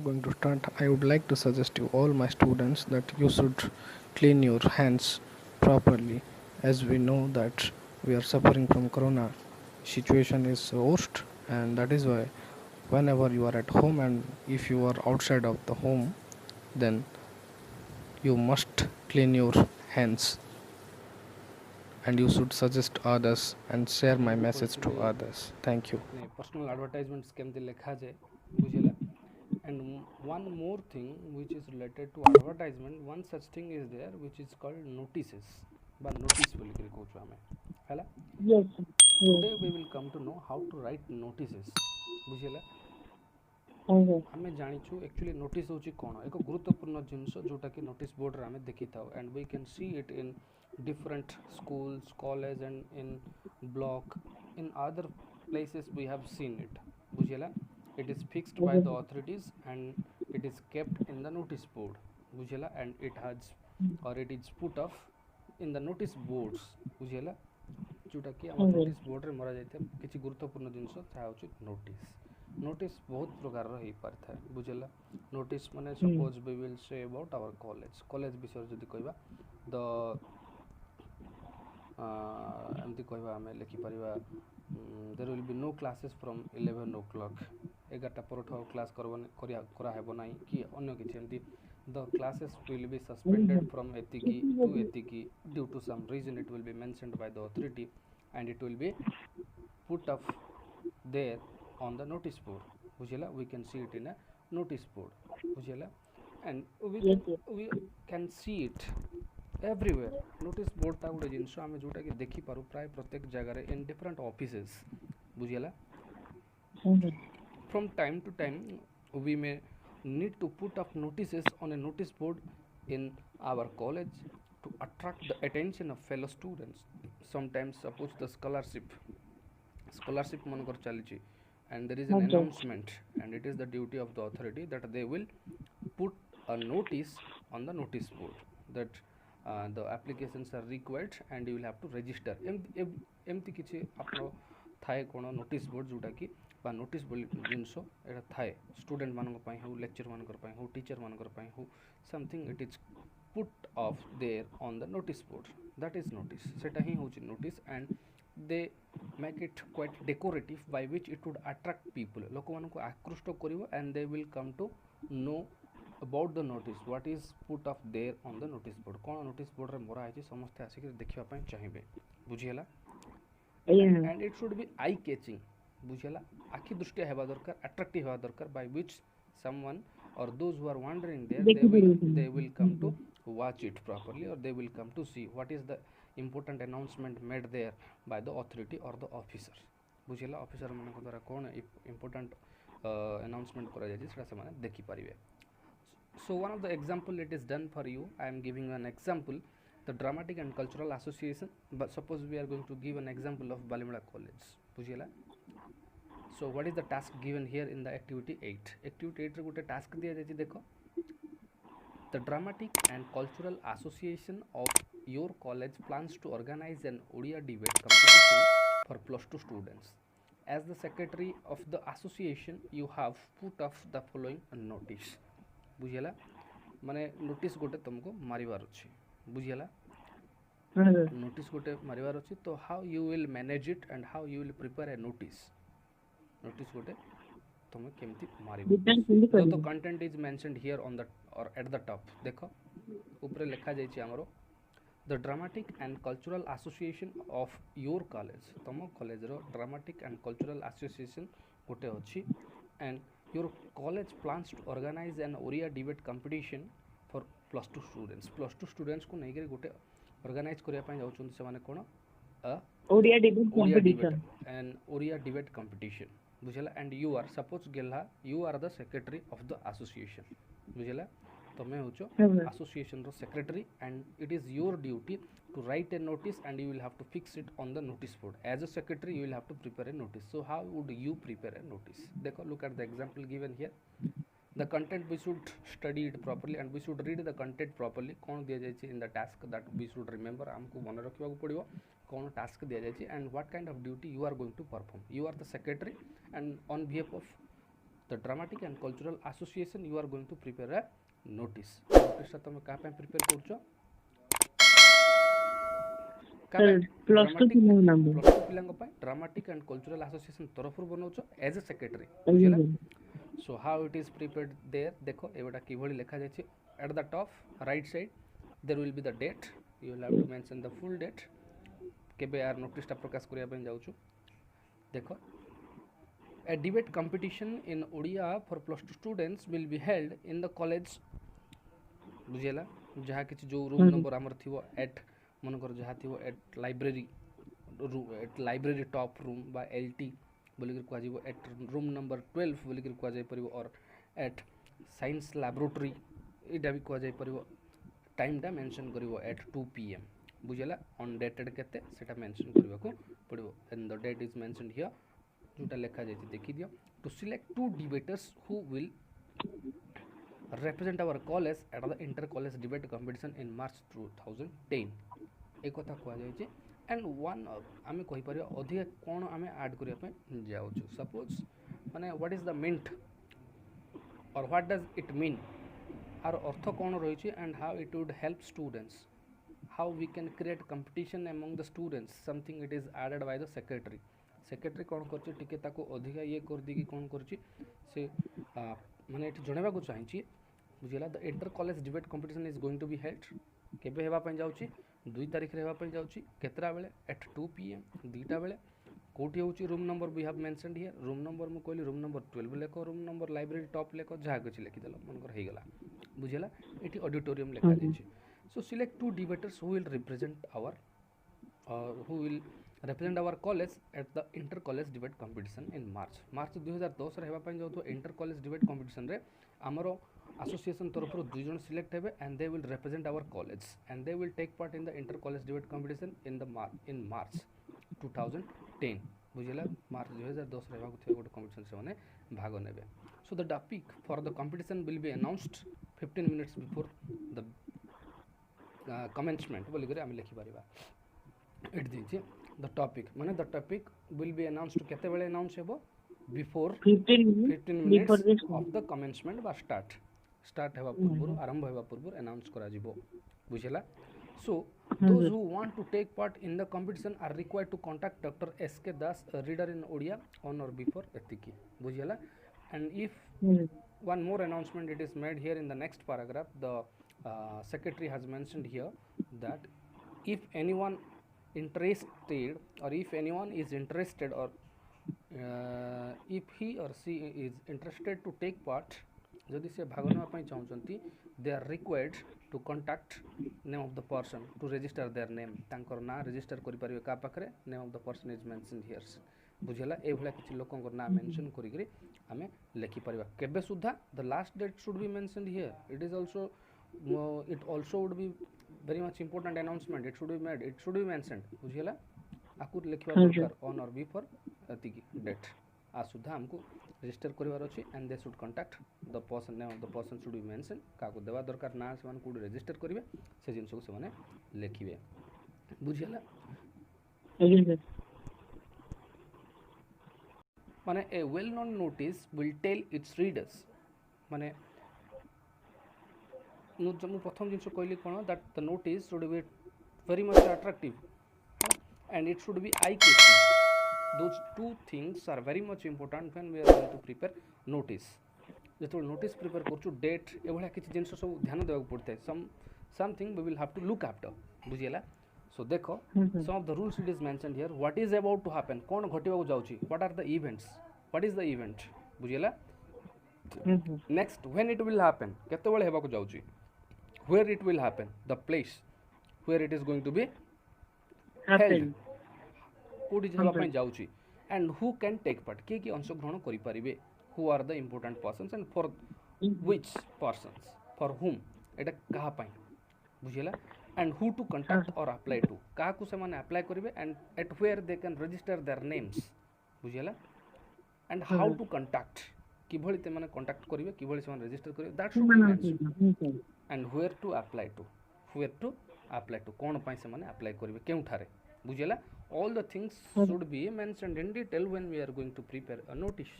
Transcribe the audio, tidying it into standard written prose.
going to start, I would like to suggest to all my students that you should clean your hands properly, as we know that we are suffering from corona. Situation is worst, and that is why whenever you are at home and if you are outside of the home, then you must clean your hands, and you should suggest others and share my message to others. Thank you. नहीं personal advertisements केमती लिखा जाए बुझेला and one more thing which is related to advertisement, one such thing is there which is called notices ba notice बोल के कहूँ आमे हैला Yes, yes. today we will come to know how to write notices बुझेला Okay. आमे जानिछु actually notice होची कोन एक गुरुत्वपूर्ण जिंस जोटा कि नोटिस बोर्ड रे आमे देखि थाउ and we can see it in different schools college and in block in other places we have seen it बुझेला it is fixed by the authorities and it is kept in the notice board बुझेला and it has or it is put off in the notice boards बुझेला जोटा कि हम Okay. Notice board रे मरा जाइते किछि गुरुत्वपूर्ण जिंस ता होची नोटिस नोटिस बहुत प्रकार रही पारथा बुझेला नोटिस माने suppose we will say about our college विषय जदि कहबा द एमती कहबा आमे लिखि परिबा there will be no classes from 11 o'clock 11टा परठो क्लास करा हेबो नाही कि अन्य किछि एमती the classes will be suspended from etiki to etiki due to some reason it will be mentioned by the authority and it will be put up there on the notice board bujhela we can see it in a notice board bujhela and Yes, yes. we can see it everywhere notice board ta gote jinso ame jota ki dekhi paru pray pratek jagare in different offices bujhela Okay. from time to time we may need to put up notices on a notice board in our college to attract the attention of fellow students sometimes suppose the scholarship manakar chalichi and there is an Okay. announcement and it is the duty of the authority that they will put a notice on the notice board that the applications are required and you will have to register एमती किसी आपन थाए कोण notice board जोटा कि बा notice जिनस एटा थाए student मानक पई हो लेक्चर मानकर पई हो टीचर मानकर पई हो something it is put off there on the notice board that is notice सेटा ही होची notice and they make it quite decorative by which it would attract people लोक मान को आकृष्ट करिवो and they will come to know about the notice what is put off there on the notice board cone notice board रे मोरा आइछि समस्त आसी के देखिबा पई चाहिबे बुझियला Yeah. and it should be eye catching बुझियला आखि दृष्टि हेबा दरकार attractive हेबा दरकार by which someone or those who are wandering there they will come to watch it properly or they will come to see what is the important announcement made there by the authority or the officer बुझियला officer मन को द्वारा कोन important announcement करा जाय सेटा से माने देखि परिबे so one of the example it is done for you I am giving an example the dramatic and cultural association but suppose we are going to give an example of Balimala college बुझियला so what is the task given here in the activity 8 activity 8 रे गोटे task दिया जाय देखो the dramatic and cultural association of your college plans to organize an Odia debate competition for plus 2 students as the secretary of the association you have put off the following notice बुझियला माने notice गोटे तुमको मारिवार अछि बुझियला Okay. notice गोटे मारिवार अछि तो how you will manage it and how you will prepare a notice गोटे तुम केमती मारिबो Depends on the जो तो college. Content is mentioned here on the और एट द टॉप देखो ऊपर लिखा जाय छी हमरो the dramatic and cultural association of your college तुम कॉलेज रो ड्रामाटिक एंड कल्चरल एसोसिएशन गोटे अछि and your college plans to organise an Odia debate competition for plus 2 students को नै करे गोटे ऑर्गेनाइज करिया पय जाउछन से माने कोन a ODI debate Odia competition. Debate and Odia debate competition बुझला एंड यू आर सपोज गेला you are the secretary of the association बुझला तमे होचो Okay. एसोसिएशन रो secretary and it is your duty to write a notice and you will have to fix it on the notice board as a secretary you will have to prepare a notice so how would you prepare a notice देखो look at the example given here the content we should study it properly and we should read the content properly कौन दिया जाय in the task that we should remember हमको मन रखिबा को पड़िबो कौन task दिया जाय and what kind of duty you are going to perform you are the secretary and on behalf of the dramatic and cultural association you are going to prepare a notice. Notice टा तुम कहाँ पे prepare करूँचो? Sir, plus two पिलांग नाम plus two पिलांग पाई dramatic and cultural association तरफ बनाऊछ एज ए सेक्रेटरी बुझिला. So how it is prepared there देखो एवटा किभली लिखा जाय छै. At the top right side there will be the date. You will have to mention the full date केबे आर नोटिस टा प्रकाश करिया पे जाउछु. देखो a debate competition in Odia for plus 2 students will be held in the college बुझेला जहाँ किसी जो रूम नंबर आमर थिवो एट मनकर जहाँ थिवो एट लाइब्रेरी टॉप रूम बा एलटी बोलिकर कुआ जीवो एट रूम नंबर 12 बोलिकर कुआ जाय परिबो और एट साइंस लैबोरेटरी एटा भी कुआ जाय परिबो. टाइम टा मेंशन करिवो एट 2 pm बुझेला ऑन डेटेड केते सेटा मेंशन करबा को पड़िबो. And the date is mentioned here जोटा लिखा जाय देखि दियो. To select 2 debaters who will represent our college at the inter-college debate competition in March 2010 एक कथा कह जाए. एंड वन आम कहीपर अधिक कौन आम आड करने जाऊँ. सपोज माने व्हाट इज द मिंट और what does it mean or अर्थ कौन रही and how it would help students how we can create competition among the students something it is added by the secretary. Secretary कौन कर अधिका ये कर दी कौन कर माने ये जनवा को चाहिए बुझेगा. The inter college debate competition is going to be held केबे हेबा जाउची 2 तारिख रे हेबा जाउची केतरा बेले एट 2 pm 2टा बेले कोठी होची room number we have mentioned here. Room number मु कहली रूम नंबर 12 लेको रूम नंबर लाइब्रेरी टॉप लेको जहा कुछ लिखि देलो मनकर हे गला बुझेला. एठी ऑडिटोरियम लिखा जायछि. So select 2 debaters who will represent our college at the inter college debate competition in March 2010 रे हेबा जाउतो इंटर कॉलेज डिबेट कंपटीशन रे हमरो association तरफ 2 जन सिलेक्ट हेबे and they will represent our college and they will take part in the inter college debate competition in March 2010 बुझिला. मार्च 2010 रे हेबा गोटे कंपटीशन से माने भाग नेबे. So the topic for the competition will be announced 15 minutes before the commencement बोली करे हम लिखि परिबा. एट दिछि द टॉपिक माने the topic will be announced केते बेले अनाउंस हेबो before 15 minutes of the commencement बा स्टार्ट हेबा पूर्व आरंभ हेबा पूर्व अनाउंस करा जिवो बुझिला. So those who want to take part in the competition are required to contact doctor SK. Das reader in Odia on or before एतिकी बुझिला. And if one more announcement it is made here in the next paragraph. The secretary has mentioned here that if anyone interested or if anyone is interested or if he or she is interested to take part जदि से भाग नापी चाहते they are required to contact name of the person to register their name. तांकर ना register करि परिबे का पाखरे name of the person is mentioned here बुझेला. ए भला किछि लोकंकर ना मेंशन करि करी हमें लिखि परिबा. केबे सुधा the last date should be mentioned here. It is also it also would be very much important announcement. It should be made, it should be mentioned बुझेला. आकु लिखिबा दरकार on or before अतिकी date आ सुधा हमको register करिवार अछि and they should contact the person name of the person should be mentioned. काकु देवा दरकार ना से मान code register करिवे से जिंस को से माने लिखिवे बुझेला. माने a well known notice will tell its readers माने मु प्रथम जिंस कहली कोन that the notice should be very much attractive and it should be eye catching. Those two things are very much important when we are going to prepare notice. जो notice prepare करछु date ए भला किछि जिंस सब ध्यान देबा पड़ते something we will have to look after बुझियला. So देखो some of the rules it is mentioned here. What is about to happen कोन घटिबा को जाउछि what are the events what is the event बुझियला. Next when it will happen केते बेले हेबा को जाउछि where it will happen the place where it is going to be held कोडी हेबा पय जाउछि and who can take part के अंश ग्रहण करि परिबे who are the important persons and for which persons for whom एटा कहा पय बुझियला. and who to contact or apply to का को से माने अप्लाई करिवे and at where they can register their names बुझियला. and how to contact कि भली ते माने कांटेक्ट करिवे कि भली से माने रजिस्टर करिवे that should be mentioned. and where to apply to कोन पय से माने अप्लाई करिवे केउ ठारे बुझियला. all the things should be mentioned in detail when we are going to prepare a notice.